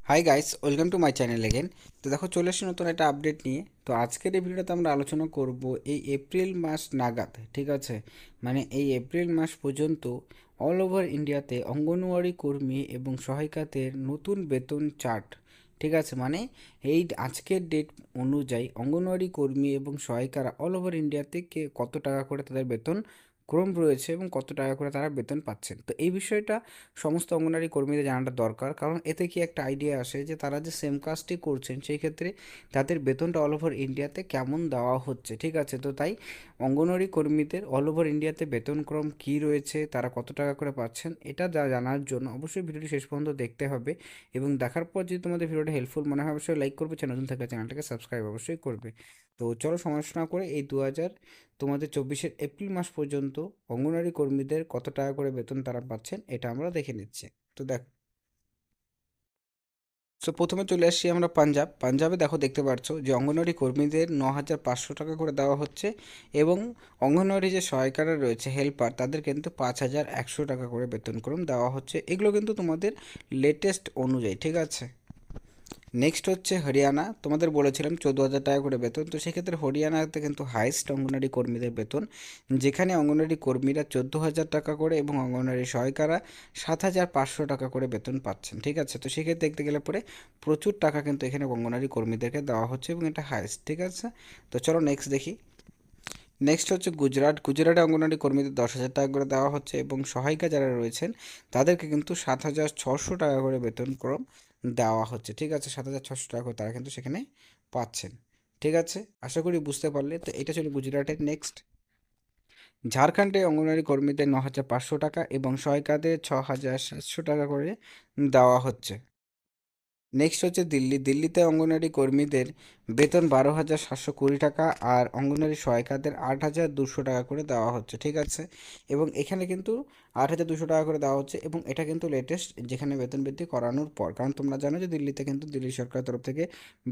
Hi guys, welcome to my channel again. তো দেখো, চলে এসেছি নতুন একটা আপডেট নিয়ে। তো আজকের এই ভিডিওতে আমরা আলোচনা করব এই এপ্রিল মাস নাগাদ, ঠিক আছে? মানে এই এপ্রিল মাস পর্যন্ত অল ওভার ইন্ডিয়াতে অঙ্গনওয়াড়ি কর্মী এবং সহায়িকাদের নতুন বেতন চার্ট, ঠিক আছে? মানে এই আজকের ডেট অনুযায়ী অঙ্গনওয়াড়ি কর্মী এবং সহায়িকারা অল ওভার ইন্ডিয়াতে কত টাকা করে তাদের বেতন ক্রম রয়েছে এবং কত টাকা করে তারা বেতন পাচ্ছেন। তো এই বিষয়টা সমস্ত অঙ্গনারী কর্মীদের জানাটা দরকার, কারণ এতে কি একটা আইডিয়া আসে যে তারা যে সেম কাজটি করছেন সেই ক্ষেত্রে তাদের বেতনটা অল ওভার ইন্ডিয়াতে কেমন দেওয়া হচ্ছে, ঠিক আছে? তো তাই অঙ্গনওয়াড়ি কর্মীদের অল ওভার ইন্ডিয়াতে বেতনক্রম কী রয়েছে, তারা কত টাকা করে পাচ্ছেন, এটা জানার জন্য অবশ্যই ভিডিওটি শেষ পর্যন্ত দেখতে হবে। এবং দেখার পর যদি তোমাদের ভিডিওটা হেল্পফুল মনে হয় অবশ্যই লাইক করবে, চ্যানেল নতুন থাকলে চ্যানেলটাকে সাবস্ক্রাইব অবশ্যই করবে। তো চলো সমস্যা না করে এই তোমাদের 24 এপ্রিল মাস পর্যন্ত অঙ্গনওয়াড়ি কর্মীদের কত টাকা করে বেতন তারা পাচ্ছেন এটা আমরা দেখে নিচ্ছি। তো দেখো, প্রথমে চলে আসছি আমরা পাঞ্জাবে। দেখো, দেখতে পাচ্ছ যে অঙ্গনওয়াড়ি কর্মীদের 9,500 টাকা করে দেওয়া হচ্ছে এবং অঙ্গনওয়াড়ি যে সহায়িকারা রয়েছে, হেল্পার, তাদের কিন্তু 5,100 টাকা করে বেতনক্রম দেওয়া হচ্ছে। এগুলো কিন্তু তোমাদের লেটেস্ট অনুযায়ী, ঠিক আছে? নেক্সট হচ্ছে হরিয়ানা। তোমাদের বলেছিলাম 14,000 টাকা করে বেতন। তো সেক্ষেত্রে হরিয়ানাতে কিন্তু হাইস্ট অঙ্গনওয়াড়ি কর্মীদের বেতন, যেখানে অঙ্গনওয়াড়ি কর্মীরা 14,000 টাকা করে এবং অঙ্গনওয়াড়ি সহায়িকারা 7,500 টাকা করে বেতন পাচ্ছেন, ঠিক আছে? তো সেক্ষেত্রে দেখতে গেলে পরে প্রচুর টাকা কিন্তু এখানে অঙ্গনওয়াড়ি কর্মীদেরকে দেওয়া হচ্ছে এবং এটা হাইস্ট, ঠিক আছে? তো চলো নেক্সট দেখি। নেক্সট হচ্ছে গুজরাটে অঙ্গনওয়াড়ি কর্মীদের 10,000 টাকা করে দেওয়া হচ্ছে এবং সহায়িকা যারা রয়েছেন তাদেরকে কিন্তু 7,600 টাকা করে বেতনক্রম দেওয়া হচ্ছে, ঠিক আছে? 7,600 টাকা করে তারা কিন্তু সেখানে পাচ্ছেন, ঠিক আছে? আশা করি বুঝতে পারলে। তো এটা ছিল গুজরাটের। নেক্সট, ঝাড়খণ্ডে অঙ্গনওয়াড়ি কর্মীদের 9,500 টাকা এবং সহায়িকাদের 6,700 টাকা করে দেওয়া হচ্ছে। নেক্সট হচ্ছে দিল্লিতে অঙ্গনওয়াড়ি কর্মীদের বেতন 12,720 টাকা আর অঙ্গনওয়াড়ি সহায়িকাদের 8,200 টাকা করে দেওয়া হচ্ছে, ঠিক আছে? এবং এখানে কিন্তু 8,200 টাকা করে দেওয়া হচ্ছে এবং এটা কিন্তু লেটেস্ট, যেখানে বেতন বৃদ্ধি করানোর পর। কারণ তোমরা জানো যে দিল্লিতে কিন্তু দিল্লি সরকারের তরফ থেকে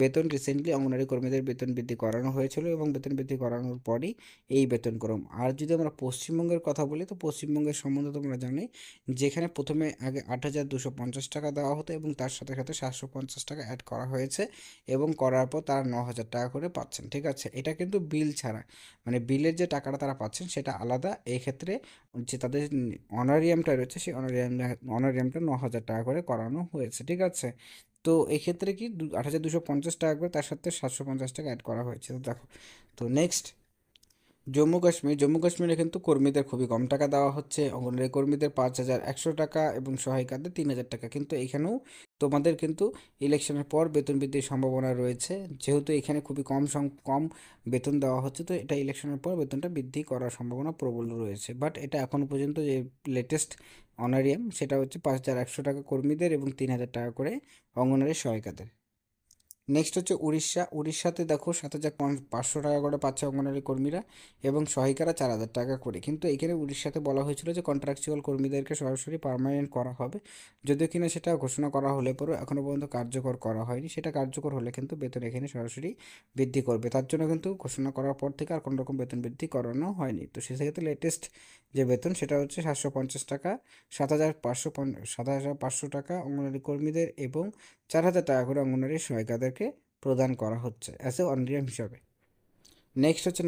বেতন রিসেন্টলি অঙ্গনওয়াড়ি কর্মীদের বেতন বৃদ্ধি করানো হয়েছিল এবং বেতন বৃদ্ধি করানোর পরই এই বেতনক্রম। আর যদি আমরা পশ্চিমবঙ্গের কথা বলি, তো পশ্চিমবঙ্গের সম্বন্ধে তোমরা জানোই, যেখানে প্রথমে আগে 8,250 টাকা দেওয়া হতো এবং তার সাথে সাথে 750 টাকা অ্যাড করা হয়েছে এবং করার পর তারা 9,000 টাকা করে পাচ্ছেন, ঠিক আছে? এটা কিন্তু বিল ছাড়া, মানে বিলের যে টাকাটা তারা পাচ্ছেন সেটা আলাদা। এই ক্ষেত্রে যে তাদের অনারিয়ামটা রয়েছে সেই অনারিয়ামটা 9,000 টাকা করে করানো হয়েছে, ঠিক আছে? তো এক্ষেত্রে কি 8,250 টাকা করে তার সাথে 750 টাকা অ্যাড করা হয়েছে। তো দেখো, তো নেক্সট, জম্মু কাশ্মীরে কিন্তু কর্মীদের খুবই কম টাকা দেওয়া হচ্ছে। অঙ্গনওয়াড়ি কর্মীদের 5,100 টাকা এবং সহায়িকাদের 3,000 টাকা। কিন্তু এখানেও তোমাদের কিন্তু ইলেকশনের পর বেতন বৃদ্ধির সম্ভাবনা রয়েছে। যেহেতু এখানে খুবই কম বেতন দেওয়া হচ্ছে, তো এটা ইলেকশনের পর বেতনটা বৃদ্ধি করার সম্ভাবনা প্রবল রয়েছে। বাট এটা এখনও পর্যন্ত যে লেটেস্ট অনারিয়াম সেটা হচ্ছে 5,100 টাকা কর্মীদের এবং 3,000 টাকা করে অঙ্গনওয়াড়ি সহায়িকাদের। নেক্সট হচ্ছে উড়িষ্যাতে দেখো 7,500 টাকা করে পাচ্ছে অঙ্গনারী কর্মীরা এবং সহায়িকারা 4,000 টাকা করে। কিন্তু এখানে উড়িষ্যাতে বলা হয়েছিল যে কন্ট্রাকচুয়াল কর্মীদেরকে সরাসরি পার্মানেন্ট করা হবে, যদিও কিনা সেটা ঘোষণা করা হলে পরেও এখনও পর্যন্ত কার্যকর করা হয়নি। সেটা কার্যকর হলে কিন্তু বেতন এখানে সরাসরি বৃদ্ধি করবে, তার জন্য কিন্তু ঘোষণা করার পর থেকে আর কোনো রকম বেতন বৃদ্ধি করানো হয়নি। তো সেক্ষেত্রে লেটেস্ট যে বেতন সেটা হচ্ছে 750 টাকা, 7,500 টাকা অঙ্গনারী কর্মীদের এবং 4,000 টাকা করে অঙ্গনওয়াড়ি সহায়িকাদেরকে প্রদান করা হচ্ছে অ্যাজ এ অনারিয়াম হিসাবে। নেক্সট হচ্ছে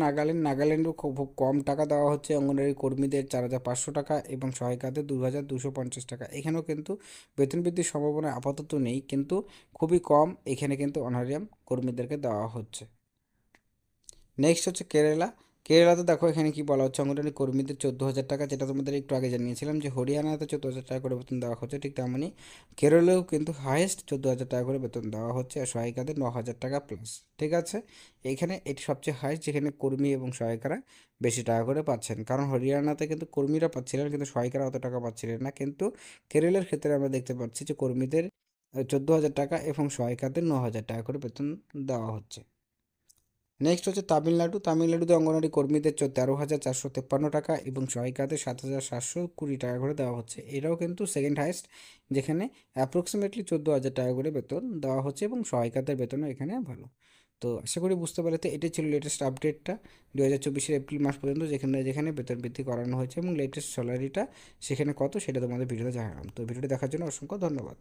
নাগাল্যান্ডও খুব কম টাকা দেওয়া হচ্ছে অঙ্গনওয়াড়ি কর্মীদের, 4,500 টাকা এবং সহায়িকাদের 2,250 টাকা। এখানেও কিন্তু বেতন বৃদ্ধির সম্ভাবনা আপাতত নেই, কিন্তু খুবই কম এখানে কিন্তু অনারিয়াম কর্মীদেরকে দেওয়া হচ্ছে। নেক্সট হচ্ছে কেরালাতে দেখো এখানে কি বলা হচ্ছে, অঙ্গনওয়াড়ি কর্মীদের 14,000 টাকা, যেটা তোমাদের একটু আগে জানিয়েছিলাম যে হরিয়ানাতে 14,000 টাকা করে বেতন দেওয়া হচ্ছে, ঠিক তেমনই কেরলেও কিন্তু হাইয়েস্ট 14,000 টাকা করে বেতন দেওয়া হচ্ছে আর সহায়িকাদের 9,000 টাকা প্লাস, ঠিক আছে? এখানে এটি সবচেয়ে হাইয়েস্ট, যেখানে কর্মী এবং সহায়িকারা বেশি টাকা করে পাচ্ছেন। কারণ হরিয়ানাতে কিন্তু কর্মীরা পাচ্ছিলেন কিন্তু সহায়িকারা অত টাকা পাচ্ছিলেন না, কিন্তু কেরলের ক্ষেত্রে আমরা দেখতে পাচ্ছি যে কর্মীদের 14,000 টাকা এবং সহায়িকাদের 9,000 টাকা করে বেতন দেওয়া হচ্ছে। নেক্সট হচ্ছে তামিলনাড়ুতে অঙ্গনওয়াড়ি কর্মীদের 13,453 টাকা এবং সহায়িকাদের 7,720 টাকা করে দেওয়া হচ্ছে। এটাও কিন্তু সেকেন্ড হাইয়েস্ট, যেখানে অ্যাপ্রক্সিমেটলি 14,000 টাকা করে বেতন দেওয়া হচ্ছে এবং সহায়িকাদের বেতনও এখানে ভালো। তো আশা করি বুঝতে পারতে, এটাই ছিল লেটেস্ট আপডেটটা 2024 এপ্রিল মাস পর্যন্ত, যেখানে যেখানে বেতন বৃদ্ধি করানো হয়েছে এবং লেটেস্ট স্যালারিটা সেখানে কত সেটা তোমাদের ভিডিওতে জানালাম। তো ভিডিওটি দেখার জন্য অসংখ্য ধন্যবাদ।